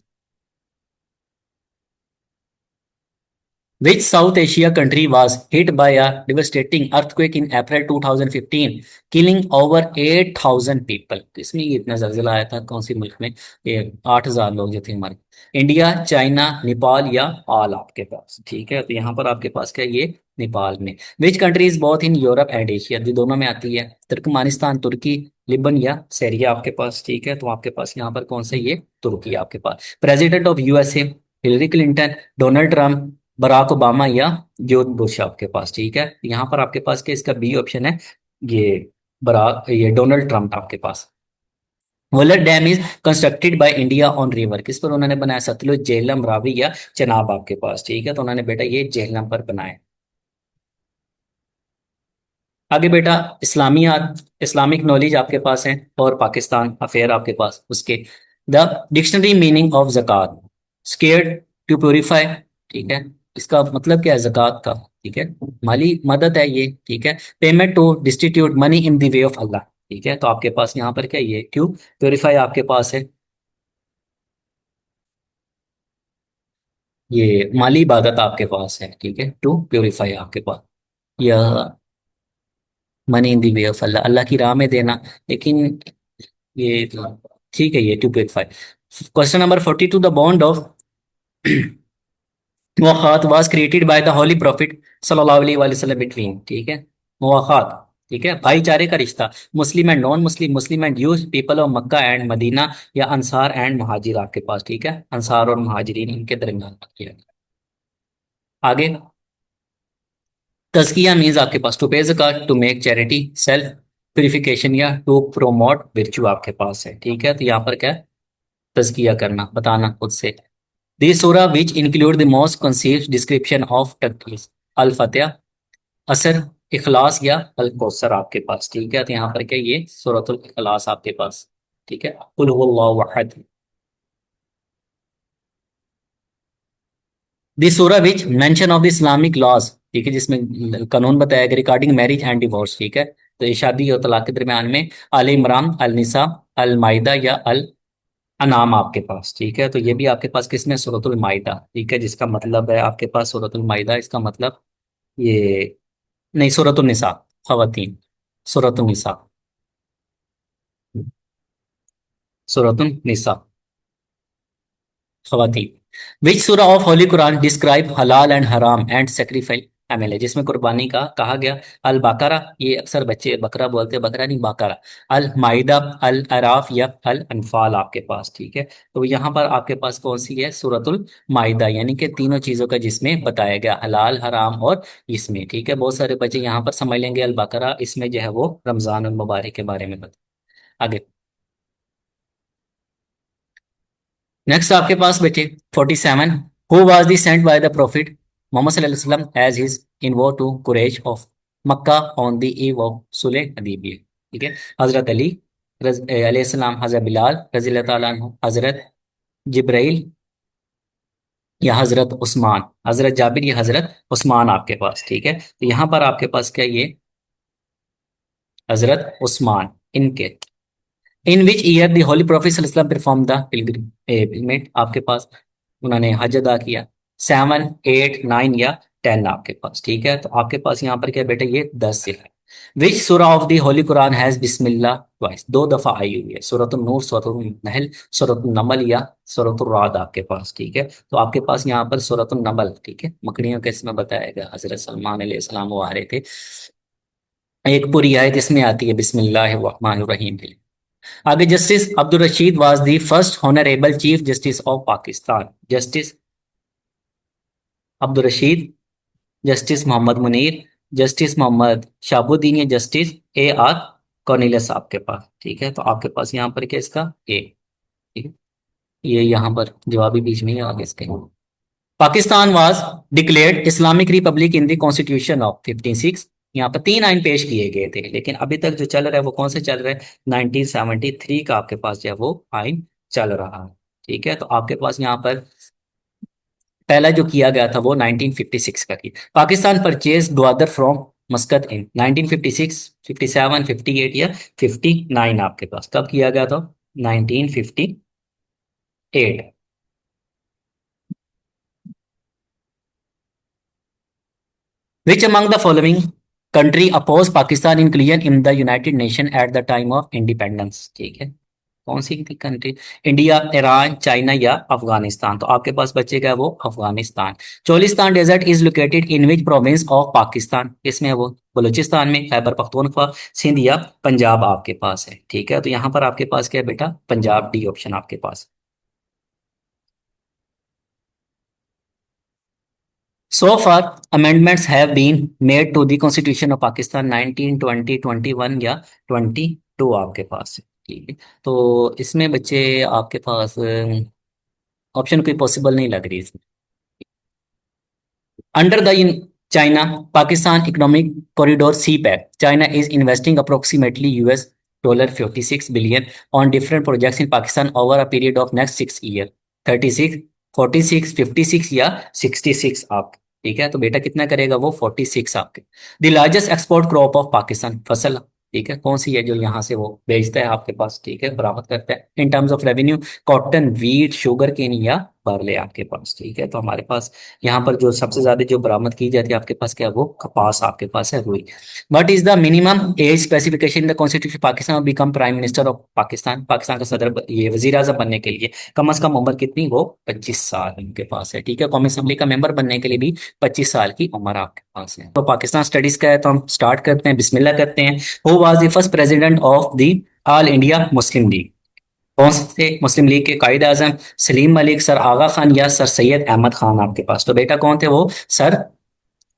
Which South Asia country was hit by a devastating earthquake in April 2015, killing over 8,000 people? किसमें ये इतना जल्जला आया था, कौन सी मुल्क में, ये 8,000 लोग जो थे हमारे, इंडिया, चाइना, नेपाल या ऑल आपके पास, ठीक है। तो यहाँ पर आपके पास क्या है, ये नेपाल में। Which country is both in Europe and Asia, जो दोनों में आती है, तुर्कमानिस्तान, तुर्की, लिबन या सीरिया आपके पास, ठीक है। तो आपके पास यहाँ पर कौन सा, ये तुर्की आपके पास। President of USA, Hillary Clinton, Donald Trump, Barack Obama या जॉर्ज बुश आपके पास, ठीक है। यहाँ पर आपके पास क्या, इसका बी ऑप्शन है, ये बराक, ये डोनाल्ड ट्रंप आपके पास। Wular dam is constructed by India on river, किस पर उन्होंने बनाया? सतलुज, झेलम, रावी या चनाब आपके पास, ठीक है। तो उन्होंने बेटा ये झेलम पर बनाया। आगे बेटा इस्लामियात, इस्लामिक नॉलेज आपके पास है और पाकिस्तान अफेयर आपके पास उसके। The dictionary meaning of zakat, sacred to purify, ठीक है। इसका मतलब क्या है जक़ात का? ठीक है, माली मदद है ये, ठीक है। Payment to distribute money in the way of Allah, ठीक है। तो आपके पास यहाँ पर क्या ये टू प्योरीफाई आपके पास है, ये माली इबादत आपके पास है, ठीक है। टू प्योरीफाई आपके पास या money in the way of अल्लाह, अल्लाह की राह में देना। लेकिन ये ठीक है, ये to purify. Question number 42, the bond of Muakhat was created by the holy prophet सल्लल्लाहु अलैहि वसल्लम बिटवीन, ठीक है। मुआखात, ठीक है, भाईचारे का रिश्ता, Muslim and non Muslim, Muslim and use people of Mecca and Medina, या अंसार एंड महाजिर आपके पास, ठीक है। अंसार और महाजिरीन इनके दरमियान किया गया। आगे तज़किया मीन्स आपके पास to pay zakat, to make charity, self purification या टू प्रोमोट विर्चू आपके पास है, ठीक है। तो यहाँ पर क्या है? तज़किया करना, बताना खुद से। This surah which include the most concise description of टक्कीस, अल फतिहा, असर, इखलास या अल कौसर आपके पास, ठीक है। तो यहाँ पर क्या ये सूरतुल इखलास आपके पास, ठीक है। कुल हुवल्लाहु अहद। This surah which mention of the Islamic laws, ठीक है, जिसमें कानून बताया गया रिगार्डिंग मैरिज एंड डिवोर्स, ठीक है। तो ये शादी और तलाक के दरमियान में अल इमरान, अल निसा, अल माइदा या अल अनाम आपके पास, ठीक है। तो ये भी आपके पास किसमें? सूरतुल माइदा, ठीक है, जिसका मतलब है आपके पास सूरतुल माइदा, इसका मतलब ये नहीं, सूरतुल निसा, खवातीन, सूरतुल निसा, सूरतुल निसा, खवातीन। विच सूरा ऑफ होली कुरान डिस्क्राइब हलाल एंड हराम एंड सेक्रीफाइस एमएलए, जिसमें कुर्बानी का कहा गया? अल बकरा, ये अक्सर बच्चे बकरा बोलते हैं, बकरा नहीं बकरा। अल माइदा, अल अराफ या अल अनफाल आपके पास, ठीक है। तो यहाँ पर आपके पास कौन सी है? सूरतुल माइदा, यानी कि तीनों चीजों का जिसमें बताया गया हलाल हराम और इसमें, ठीक है। बहुत सारे बच्चे यहाँ पर समझ लेंगे अल बकरा, इसमें जो है वो रमजान और मुबारक के बारे में बता। आगे नेक्स्ट आपके पास बेटे 47, who was the sent by the prophet Muhammad सल्लल्लाहु अलैहि वसल्लम as his envoy to Quraish of Mecca on the eve of Sulh Hudaibiya, ठीक है। हजरत अली अलैहिस्सलाम, हजरत बिलाल रजी अल्लाह ताला अन्हु, हजरत जिब्राइल या हजरत उस्मान, हजरत जाबिर या हजरत उस्मान आपके पास, ठीक है। तो यहाँ पर आपके पास क्या ये हजरत उस्मान, इनके in which year the holy prophet perform the pilgrimage आपके पास, उन्होंने हज अदा किया? 7, 8, 9 या 10 आपके पास, ठीक है। तो आपके पास यहाँ पर क्या बेटा ये 10 से है। विच सूरा of the Holi Quran has Bismillah twice, दो दफा आई हुई है? सूरतुन नूर, सूरतुन नहल, सूरतुन नमल या सूरतुन राद आपके पास, ठीक है। तो आपके पास यहाँ पर सूरतुन नमल, ठीक है, मकड़ियों के इसमें बताया गया। हजरत सलमान अलैहिस्सलाम वो आ रहे थे, एक पूरी आयत इसमें आती है बिस्मिल्लाहिर रहमानिर रहीम के लिए। आगे justice Abdul Rashid was the first honourable chief justice of Pakistan, justice Abdul Rashid, justice Mohammad Munir, justice Mohammad Shahabuddin या जस्टिस ए आर कॉर्नेलियस आपके पास, ठीक है। तो आपके पास यहाँ पर क्या इसका ए, ठीक है। ये यहाँ पर जवाबी बीच में ही आगे इसके। Pakistan was declared Islamic Republic in the constitution of 56, यहाँ पर 3 आइन पेश किए गए थे, लेकिन अभी तक जो चल रहा है वो कौन से चल रहा है? 1973 का आपके पास जो है वो आइन चल रहा है, ठीक है। तो आपके पास यहाँ पर पहला जो किया गया था वो 1956 का किया। पाकिस्तान परचेज ग्वादर फ्रॉम मस्कत इन 1956, 57, 58 या 59 आपके पास कब किया गया था? 1958। Which among the following country opposed Pakistan inclusion in the United Nation at the time of independence, ठीक है। कौन सी थी कंट्री? इंडिया, ईरान, चाइना या अफगानिस्तान? तो आपके पास बचेगा वो Afghanistan. Cholistan desert is located in which province of Pakistan, इसमें वो बलूचिस्तान में, खैबर पख्तूनख्वा, सिंध या पंजाब आपके पास है, ठीक है। तो यहाँ पर आपके पास क्या है बेटा? पंजाब, डी ऑप्शन आपके पास। So far, amendments have been made to the Constitution of Pakistan 19, 20, 21 या 22 आपके पास है, ठीक है, तो इसमें बच्चे आपके पास ऑप्शन कोई पॉसिबल नहीं लग रही इसमें। Under the China-Pakistan Economic Corridor (CPEC), China is investing approximately $46 billion on different projects in Pakistan over a period of next 6 years. 36, 46, 56 या 66 आप, ठीक है, तो बेटा कितना करेगा वो 46 आपके। The largest export crop of Pakistan, फसल, ठीक है, कौन सी है जो यहाँ से वो बेचता है आपके पास, ठीक है, बरामद करता है। In terms of revenue, cotton, wheat, sugar cane या बार्ले आपके पास, ठीक है। तो हमारे पास यहाँ पर जो सबसे ज्यादा जो बरामद की जाती है आपके पास क्या है, वो कपास आपके पास है, रुई। What is the minimum age specification in the constitution Pakistan become prime minister of Pakistan, Pakistan का सदर ये वजीर आजम बनने के लिए कम से कम उम्र कितनी, वो 25 साल उनके पास है, ठीक है। कौमी असेंबली का मेंबर बनने के लिए भी 25 साल की उम्र आपके पास है। तो पाकिस्तान स्टडीज का है, तो हम स्टार्ट करते हैं, बिस्मिल्लाह करते हैं। Who was the first president of the all India Muslim league, कौन से मुस्लिम लीग के कायद आजम, सलीम मलिक, सर आगा खान या सर सैयद अहमद खान आपके पास। तो बेटा कौन थे वो, सर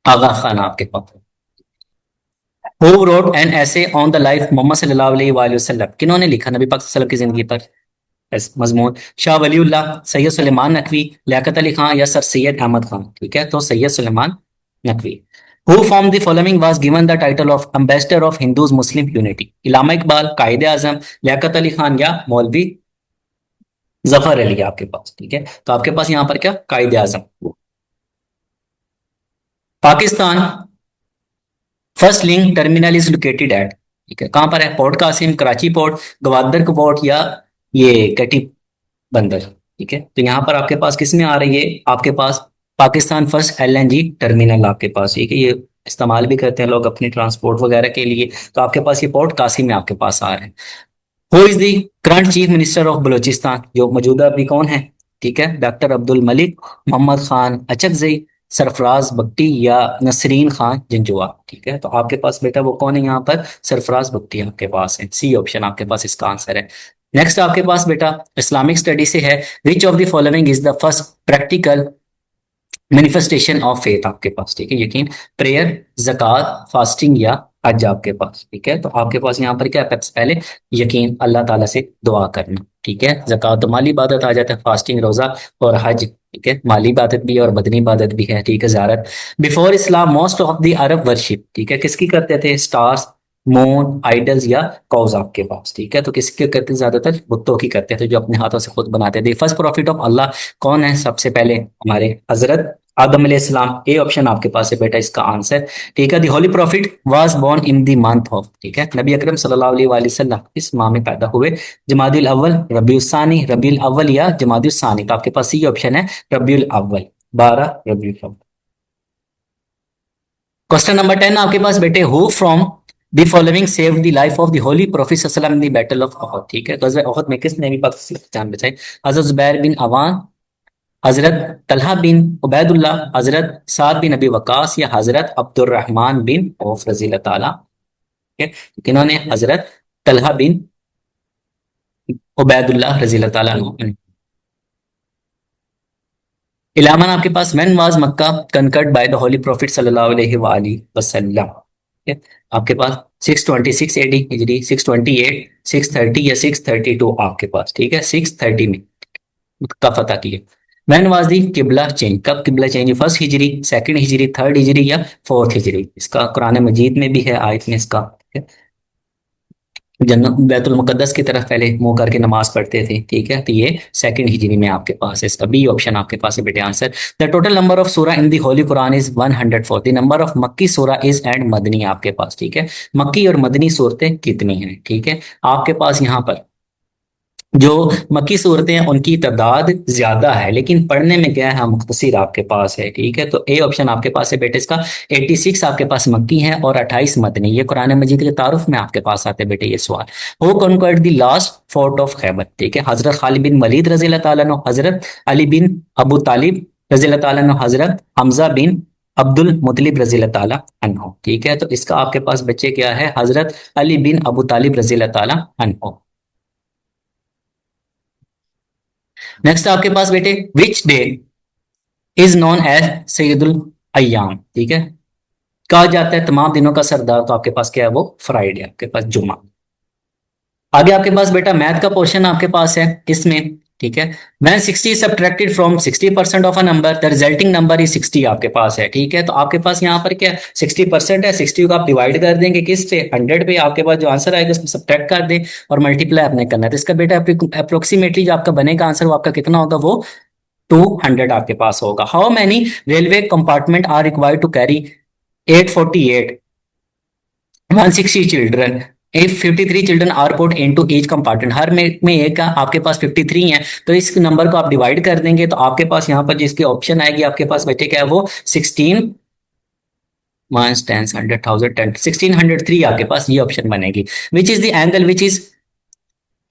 आगा खान आपके पास। हु रोट एन ऐसे ऑन द लाइफ मोहम्मद सल्लल्लाहु अलैहि वसल्लम, किन्होंने लिखा नबी पाक सल्लल्लाहु अलैहि वसल्लम की जिंदगी पर मजमून, शाह वलीउल्लाह, सैयद सुलेमान नकवी, लियाकत अली खान या सर सैयद अहमद खान, ठीक है, तो Syed Sulaiman Naqvi. Who from the following was given the title of ambassador of Hindus Muslim unity, Allama Iqbal, Quaid-e Azam, Liaquat Ali Khan या मौलवी जफर अली आपके पास, ठीक है। तो आपके पास यहाँ पर क्या, Quaid-e Azam. Pakistan first link terminal is located at, ठीक है, कहां पर है, port Qasim, Karachi port, Gwadar port या ये कटी बंदर, ठीक है। तो यहाँ पर आपके पास किस में आ रही है, आपके पास पाकिस्तान फर्स्ट एलएनजी टर्मिनल आपके पास, ठीक है, ये इस्तेमाल भी करते हैं लोग अपने ट्रांसपोर्ट वगैरह के लिए। तो आपके पास ये पोर्ट कासिम में आपके पास आ रहा है। Who is the current chief minister of Balochistan, जो मौजूदा अभी कौन है, ठीक है, डॉक्टर अब्दुल मलिक, मोहम्मद खान अचकजई, सरफराज बख्ती या नसरीन खान जिंजुआ, ठीक है। तो आपके पास बेटा वो कौन है यहाँ पर, सरफराज बख्ती आपके पास है, सी ऑप्शन आपके पास इसका आंसर है। नेक्स्ट आपके पास बेटा इस्लामिक स्टडी से है, which of the following is the first practical manifestation of faith आपके पास, ठीक है, यकीन, प्रेयर, जक़ात, फास्टिंग या हज आपके पास, ठीक है। तो आपके पास यहाँ पर क्या है, पहले यकीन, अल्लाह ताला से दुआ करना, ठीक है, जक़ात तो माली इबादत आ जाता है, फास्टिंग रोजा, और हज, ठीक है, माली इबादत भी है और बदनी इबादत भी है, ठीक है, ज़ियारत। Before Islam most of the Arab worship, ठीक है, किसकी करते थे, स्टार्स, मून, आइडल्स या कौज आपके पास, ठीक है। तो किसके करते, ज्यादातर बुतों की करते थे, जो अपने हाथों से खुद बनाते थे। फर्स्ट प्रॉफिट ऑफ अल्लाह कौन है, सबसे पहले हमारे हजरत आदम अलैहिस्सलाम, ए ऑप्शन आपके पास है बेटा इसका आंसर, ठीक है। The holy prophet was born in the month of, ठीक है, नबी अकरम सल्लल्लाहु अलैहि वसल्लम इस माह में पैदा हुए, जमादिल अव्वल, रबीउल सानी, रबीउल अव्वल या जमादिल सानी। तो आपके पास ये ऑप्शन है रबीउल अव्वल, 12 रबीउल अव्वल। क्वेश्चन नंबर 10 आपके पास बेटे, who from the following save the life of the holy prophet सल्लल्लाहु अलैहि वसल्लम इन द बैटल ऑफ अहद, ठीक है, गज़वा अहद में किसने भी पाक की जान बचाई, हजरत जुबैर बिन अवान, हजरत तलहा बिन उबैदुल्लाह, हजरत साद बिन अबी वकास या हजरत अब्दुर्रहमान बिन औफ रजी अल्लाह ताला, ठीक है, किन्होंने, हजरत तलहा बिन उबैदुल्लाह रजी अल्लाह ताला अन्हु। इलामन आपके पास, when was Mecca conquered by the holy prophet सल्लल्लाहु अलैहि वसल्लम, ठीक है, आपके पास 626 एडी हिजरी, 628, 630 या 632 आपके पास, ठीक है, 630 में का फतह किया। व्हेन वाज दी किबला चेंज, कब किबला चेंज, फर्स्ट हिजरी, सेकंड हिजरी, थर्ड हिजरी या फोर्थ हिजरी, इसका कुरान मजीद में भी है, आयत में इसका, ठीक है, जन्नत बैतुल मुकद्दस की तरफ पहले मुंह करके नमाज पढ़ते थे, ठीक है, तो ये सेकंड हिजरी में आपके पास है, इसका बी ऑप्शन आपके पास है बेटे answer. The total number of surah in the holy Quran is 104, the number of Makki surah is and Madani आपके पास, ठीक है, मक्की और मदनी सूरतें कितनी हैं, ठीक है। आपके पास यहाँ पर जो मक्की सूरतें हैं उनकी तादाद ज्यादा है, लेकिन पढ़ने में क्या है, मुख्तसर आपके पास है, ठीक है। तो ए ऑप्शन आपके पास है बेटे इसका, 86 आपके पास मक्की है और 28 मदनी, ये कुरान मजीद के तारुफ में आपके पास आते हैं बेटे ये सवाल। Who conquered the last fort of Khaibar, ठीक है, हजरत खालिद बिन वलीद रजी अल्लाह ताला अन्हु, हजरत अली बिन अबू तालिब रजी अल्लाह ताला अन्हु, हजरत हमजा बिन अब्दुल मुतलिब रजी अल्लाह ताला अन्हु, ठीक है। तो इसका आपके पास बच्चे क्या है, हजरत अली बिन अबू तालिब रजी अल्लाह ताला अन्हु। नेक्स्ट आपके पास बेटे, which day is known as सैयदुल अय्याम, ठीक है, कहा जाता है तमाम दिनों का सरदार, तो आपके पास क्या है वो फ्राइडे आपके पास, जुमा। आगे आपके पास बेटा मैथ का पोर्शन आपके पास है इसमें, ठीक है। When 60 is subtracted from 60% of a number, the resulting number is 60 आपके पास है, ठीक है। तो आपके पास यहाँ पर क्या 60% है, 60 को आप डिवाइड कर देंगे किस पे, 100 पे। आपके पास जो आंसर आएगा उसमें सब्ट्रैक्ट कर दें और मल्टीप्लाई आपने करना है। तो इसका बेटा अप्रोक्सीमेटली जो आपका बनेगा आंसर वो आपका कितना होगा, वो 200 आपके पास होगा। How many railway compartment are required to carry 848 160 children, if 53 children are put into each compartment, हर में एक का आपके पास 53 है, तो इस नंबर को आप डिवाइड कर देंगे तो आपके पास यहाँ पर जिसकी ऑप्शन आएगी आपके पास बेटे क्या है, वो 16 माइनस 10 100 1000 10 1603 आपके पास ये ऑप्शन बनेगी। Which is the angle which is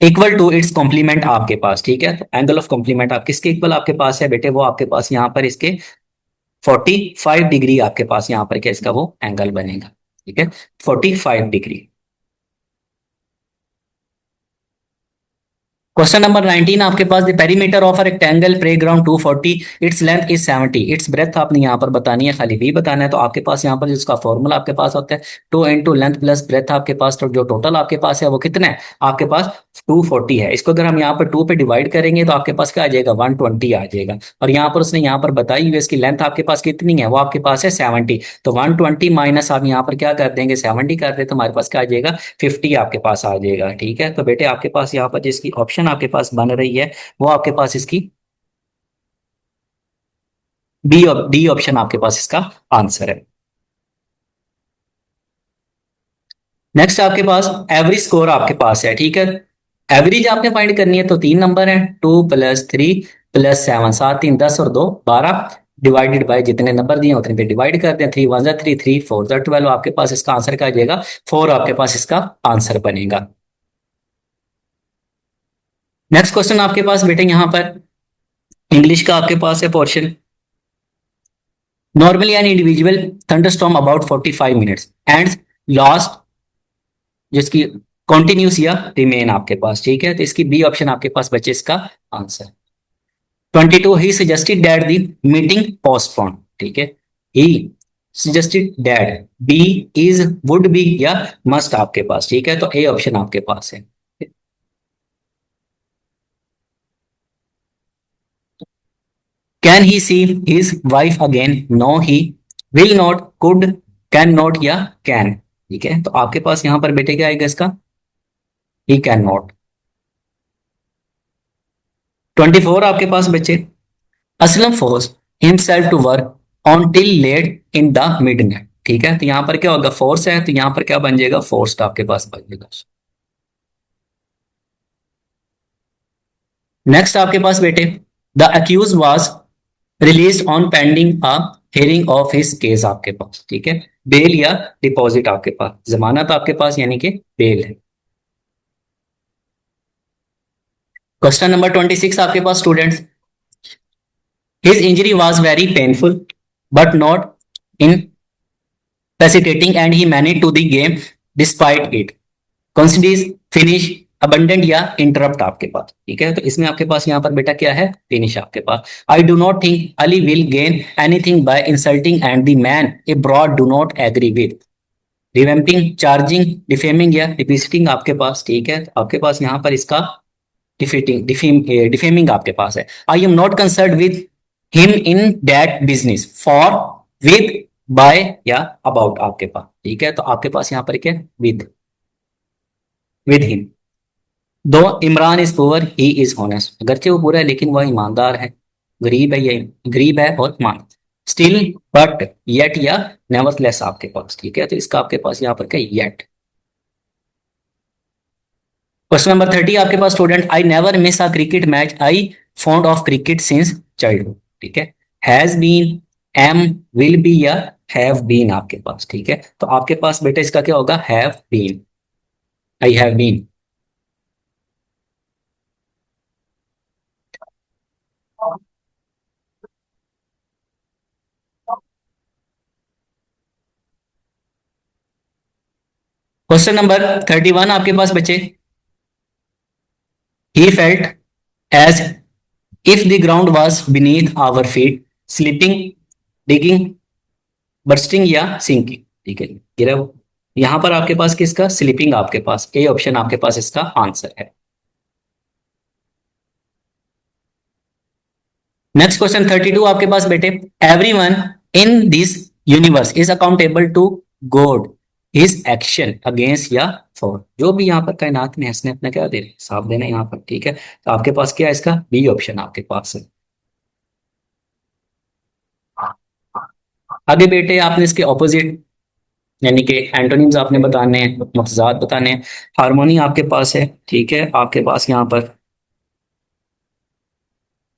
equal to its complement आपके पास, ठीक है। तो एंगल ऑफ कॉम्प्लीमेंट आप किसके इक्वल आपके पास है बेटे, वो आपके पास यहाँ पर इसके 45 डिग्री आपके पास यहाँ पर क्या इसका वो एंगल बनेगा, ठीक है, 45 डिग्री। क्वेश्चन नंबर 19 आपके पास, the perimeter of a rectangle playground 240, its length is 70, its breadth आपने यहाँ पर बतानी है, खाली भी बताना है। तो आपके पास यहाँ पर जिसका फॉर्मूला आपके पास होता है 2 इंटू लेंथ प्लस ब्रेथ आपके पास, तो जो टोटल आपके पास है वो कितना है आपके पास 240 है। इसको अगर हम यहाँ पर 2 पे डिवाइड करेंगे तो आपके पास क्या आ जाएगा 120 आ जाएगा। और यहाँ पर उसने यहाँ पर बताई हुई इसकी लेंथ आपके पास कितनी है, वो आपके पास है 70। तो 120 माइनस आप यहाँ पर क्या कर देंगे 70 कर दे तो हमारे पास क्या आ जाएगा 50 आपके पास आ जाएगा, ठीक है। तो बेटे आपके पास यहाँ पर जिसकी ऑप्शन आपके पास बन रही है वो आपके पास इसकी डी ऑप्शन आपके पास इसका आंसर है। नेक्स्ट आपके पास एवरेज स्कोर आपके पास है, ठीक है। एवरेज आपने फाइंड करनी है तो 3 नंबर है, 2 + 3 + 7 7 3 10 और 2 12 डिवाइडेड बाय जितने नंबर दिए उतने पे डिवाइड करते हैं। 3 × 1 = 3 3 4 × 12 आपके पास इसका आंसर क्या आ जाएगा 4 आपके पास इसका आंसर बनेगा। नेक्स्ट क्वेश्चन आपके पास बेटे यहाँ पर इंग्लिश का आपके पास है portion. Normally an individual thunderstorm about 45 minutes and last जिसकी कॉन्टिन्यूस या रिमेन आपके पास, ठीक है। तो इसकी बी ऑप्शन आपके पास बचे इसका answer. 22 he suggested that the meeting postpone, ठीक है। He suggested that, be is would be या मस्ट आपके पास, ठीक है। तो ए ऑप्शन आपके पास है। Can he see his wife again, no he will not, could, can not या कैन, ठीक है। तो आपके पास यहां पर बेटे क्या आएगा इसका, ही कैन नॉट। 24 आपके पास बचे, Aslam forced himself to work on till late in the midnight, ठीक है। तो यहां पर क्या होगा फोर्स है तो यहां पर क्या बन जाएगा फोर्स्ड आपके पास बन जाएगा। नेक्स्ट आपके पास बेटे, the accused was released on pending a hearing of his case आपके पास, ठीक है। बेल या डिपॉजिट आपके पास, जमानत आपके पास यानी कि बेल है। क्वेश्चन नंबर 26 आपके पास students, his injury was very painful but not incapacitating and he managed to the game despite it, concedes finish abundant या इंटरप्ट आपके पास, ठीक है। तो इसमें आपके पास यहाँ पर बेटा क्या है फिनिश आपके पास। I do not think Ali will gain anything by insulting and the man abroad do not agree with, revamping, charging, defaming या रिपीटिंग आपके पास, ठीक है। तो आपके पास यहाँ पर इसका डिफेमिंग आपके पास है। I am not concerned with him in that business, for, with, by या अबाउट आपके पास, ठीक है। तो आपके पास यहाँ पर क्या विद हिम। दो Imran is poor he is honest, अगरचे वो बुरा है लेकिन वह ईमानदार है, गरीब है ये गरीब है और ईमान। स्टिल, बट, येट या नेवरथलेस आपके पास, ठीक है। तो इसका आपके पास यहाँ पर क्या येट। क्वेश्चन नंबर 30 आपके पास student, I never miss a cricket match, I fond of cricket since childhood, ठीक है। Has been, am, will be या हैव बीन आपके पास, ठीक है। तो आपके पास बेटा इसका क्या होगा have been, I have been. Question number 31 आपके पास बचे, he felt as if the ground was beneath our feet, slipping, digging, bursting या सिंकिंग, ठीक है गिरा वो। यहां पर आपके पास किसका स्लीपिंग, आपके पास ए ऑप्शन आपके पास इसका आंसर है। नेक्स्ट क्वेश्चन 32 आपके पास बेटे, everyone in this universe is accountable to God his action against या फॉर। जो भी यहाँ पर कायनात में है इसने अपना क्या दे रहे हिसाब देना है यहाँ पर, ठीक है। तो आपके पास क्या है इसका बी ऑप्शन आपके पास है। आगे बेटे आपने इसके ऑपोजिट यानी कि एंटोनिम्स आपने बताने हैं, मुतजाद बताने हैं। हार्मोनी आपके पास है, ठीक है, आपके पास यहाँ पर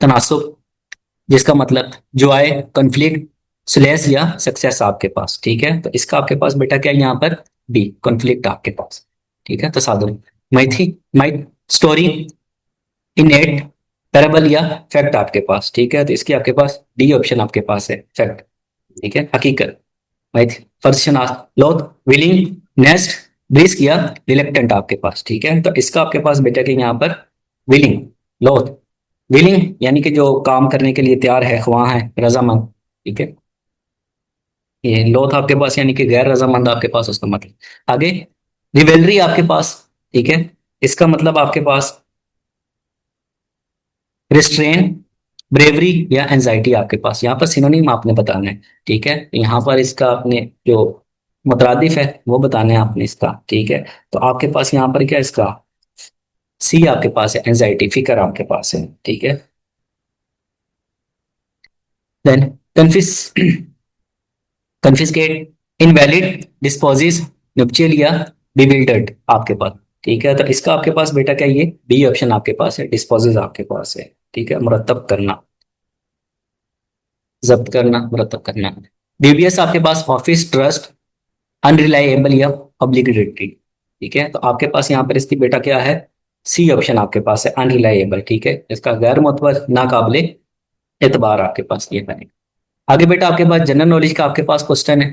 तनासुब, जिसका मतलब जॉय, कॉन्फ्लिक्ट, सुलेस या सक्सेस आपके पास, ठीक है। तो इसका आपके पास बेटा क्या है यहाँ पर बी कॉन्फ्लिक्ट आपके पास, ठीक है। तसादुम, मैथी, माइथ, स्टोरी, इनेट, पैराबल या फैक्ट आपके पास, ठीक है। तो इसकी आपके पास डी ऑप्शन आपके पास है फैक्ट, ठीक है, हकीकत। माइथ, फर्शनास, लोथ, विलिंग, नेस्ट, रिस्क या रिलेक्टेंट आपके पास, ठीक है। तो इसका आपके पास बेटा कि यहाँ पर विलिंग, लोथ, विलिंग यानी कि जो काम करने के लिए तैयार है, ख्वाह है, रजामंद, ठीक है। ये लोथ आपके पास यानी कि गैर रजामंद आपके पास, उसका मतलब। आगे रिवेलरी आपके पास, ठीक है, इसका मतलब आपके पास रिस्ट्रेन, ब्रेवरी या एंजाइटी आपके पास। यहाँ पर सिनोनिम आपने बताना है, ठीक है। यहाँ पर इसका आपने जो मुतरादिफ है वो बताना है आपने इसका, ठीक है। तो आपके पास यहाँ पर क्या इसका सी आपके पास है, एंजाइटी, फिक्र आपके पास है, ठीक है। देन कन्फिस कन्फिस्केट, इनवैलिड, डिस्पोजिस, न्यूपचियल या डिविल्टेड आपके पास, ठीक है। तो इसका आपके पास बेटा क्या ये बी ऑप्शन आपके पास है, डिस्पोजिस आपके पास है, ठीक है, मुरतब करना, जब्त करना, मुरतब करना। डीबीएस आपके पास ऑफिस ट्रस्ट, अनरिलायबल या ऑब्लिगेटरी, ठीक है। तो आपके पास यहाँ पर इसकी बेटा क्या है सी ऑप्शन आपके पास है, अनरिलायबल, ठीक है, इसका गैर मुतबर, नाकाबिले एतबार आपके पास ये है। आगे बेटा आपके पास जनरल नॉलेज का आपके पास क्वेश्चन है,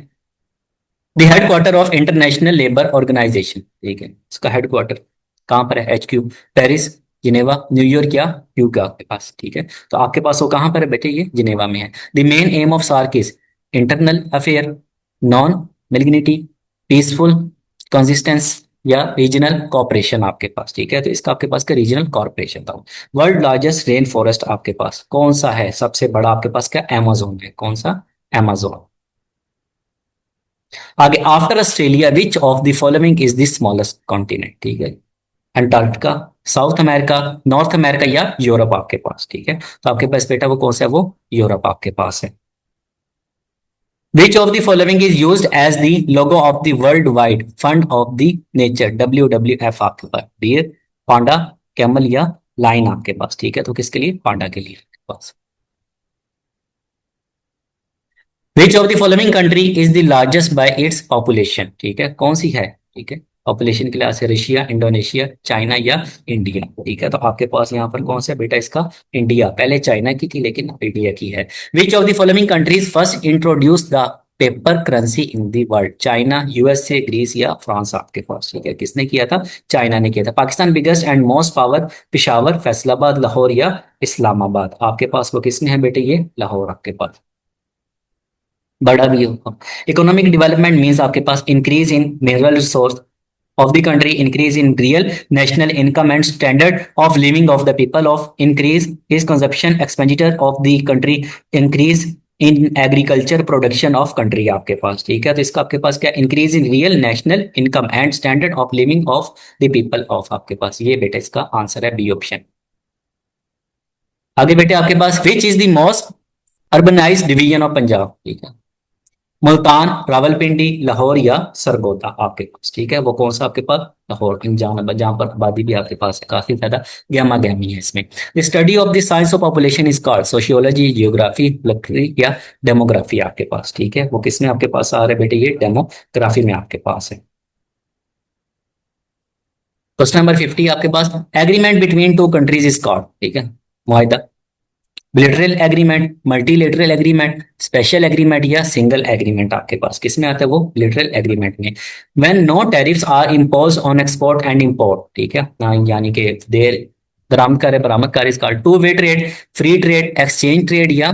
the headquarter of International Labour Organisation, ठीक है, इसका हेडक्वार्टर कहाँ पर है, HQ, पेरिस, जिनेवा, न्यूयॉर्क या यूके आपके पास, ठीक है। तो आपके पास वो कहाँ पर है बेटे, ये जिनेवा में है। The main aim of SAARC is internal affair, non malignity, peaceful consistence या रीजनल कॉपरेशन आपके पास, ठीक है। तो इसका आपके पास का रीजनल कॉर्पोरेशन था। वर्ल्ड लार्जेस्ट रेन फॉरेस्ट आपके पास कौन सा है, सबसे बड़ा आपके पास क्या अमेजोन है, कौन सा अमेजोन। आगे after Australia which of the following is the smallest continent, ठीक है, Antarctica, south America, north America या यूरोप आपके पास, ठीक है। तो आपके पास बेटा वो कौन सा है, वो यूरोप आपके पास है। Which of the following is used as the logo of the World Wide Fund of the Nature, WWF आपके पास, डियर, पांडा, कैमल या लाइन आपके पास, ठीक है। तो किसके लिए, पांडा के लिए आपके पास। Which of the following country is the largest by its population, ठीक है, कौन सी है, ठीक है। पॉपुलेशन क्लास है रशिया, इंडोनेशिया, चाइना या इंडिया, ठीक है। तो आपके पास यहाँ पर कौन सा बेटा इसका इंडिया, पहले चाइना की थी लेकिन इंडिया की है। Which of the following countries first introduce the paper currency in the world, China, USA, Greece या फ्रांस आपके पास, ठीक है। किसने किया था, चाइना ने किया था। Pakistan biggest and most power, Peshawar, Faisalabad, Lahore या इस्लामाबाद आपके पास वो किसने है बेटे, ये लाहौर आपके पास, बड़ा भी होगा। इकोनॉमिक डेवलपमेंट मीन्स आपके पास increase in mineral resource of the country, increase in real national income and standard of living of the people, of increase is consumption expenditure of the country, increase in agriculture production of country आपके पास, ठीक है। तो इसका आपके पास क्या increase in real national income and standard of living of the people of आपके पास, ये बेटा इसका आंसर है बी ऑप्शन। आगे बेटे आपके पास which is the most urbanized division of Punjab, ठीक है, मुल्तान, रावलपिंडी, लाहौर या सरगोदा आपके पास, ठीक है। वो कौन सा आपके पास, लाहौर, जहां पर आबादी भी आपके पास है काफी ज्यादा, गहमा गहमी है इसमें। The study of the science of population is called sociology, geography, polity या डेमोग्राफी आपके पास, ठीक है। वो किसमें आपके पास आ रहा है बेटे, ये डेमोग्राफी में आपके पास है। क्वेश्चन नंबर 50 आपके पास, agreement between two countries is called, ठीक है, मुआहिदा, bilateral agreement, multilateral agreement, special agreement या सिंगल एग्रीमेंट आपके पास किसमें आता है, वो बिलेटरल एग्रीमेंट में। When no tariffs are impose on export and import, ठीक है, यानी कि देर दरामदकारी बरामदकारी इसका two way trade, free trade, exchange trade या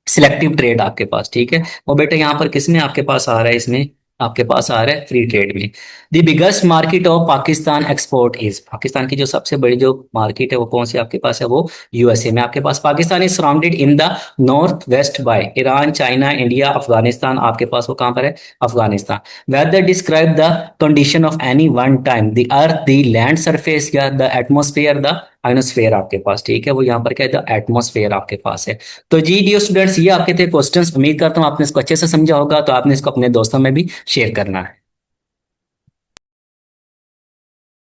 सिलेक्टिव ट्रेड आपके पास, ठीक है। वो बेटा यहाँ पर किसमें आपके पास आ रहा है, इसमें आपके पास आ रहा है फ्री ट्रेड में। The biggest market of Pakistan export is, Pakistan की जो सबसे बड़ी जो मार्केट है वो कौन सी आपके पास है, वो यूएसए में आपके पास। Pakistan is surrounded in the north west by Iran, China, India, Afghanistan, आपके पास वो कहाँ पर है, Afghanistan. Weather describe the condition of any one time, the earth, the land surface, या द एटमोस्फेयर, द आइनोस्फेयर आपके पास, ठीक है, वो यहाँ पर क्या है, द एटमोस्फेयर आपके पास है। तो जी डियर स्टूडेंट्स, ये आपके थे क्वेश्चंस। उम्मीद करता हूँ आपने इसको अच्छे से समझा होगा, तो आपने इसको अपने दोस्तों में भी शेयर करना है।